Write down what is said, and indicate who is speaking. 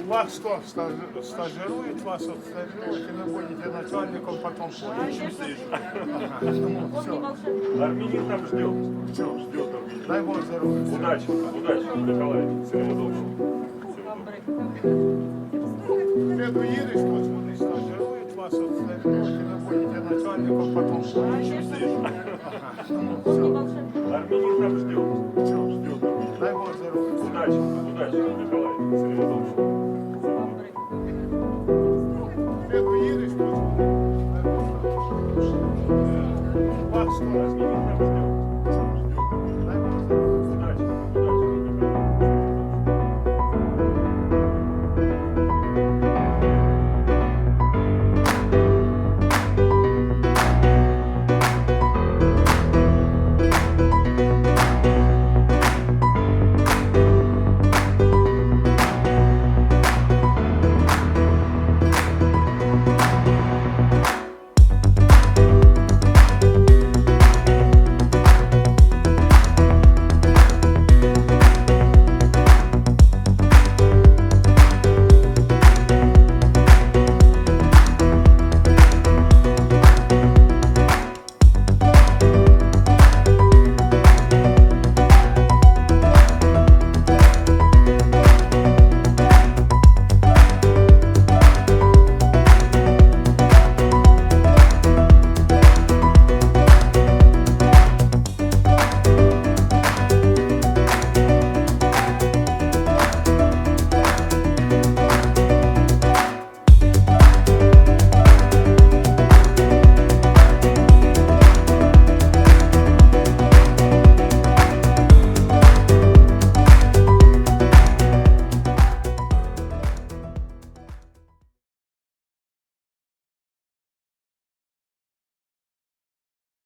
Speaker 1: Вас что, стажирует, вас отстажирует, и вы будете начальником, потом будете. Все.
Speaker 2: Армянин там ждет.
Speaker 1: Все.
Speaker 2: Ждет армянин.
Speaker 1: Дай Бог здоровья.
Speaker 2: Удачи, Николай. Всего доброго.
Speaker 1: Ты уедешь, тут вони стажирують, вас отстажирують, і ви будете начальником, потом будете. Все.
Speaker 2: Армянин там ждет.
Speaker 1: Все.
Speaker 2: Ждет армянин.
Speaker 1: Дай Бог здоровья.
Speaker 2: Удачи, Николай. Всего доброго.
Speaker 1: Ты уедешь, тут вони. Вас что?
Speaker 2: Армянин там ждет.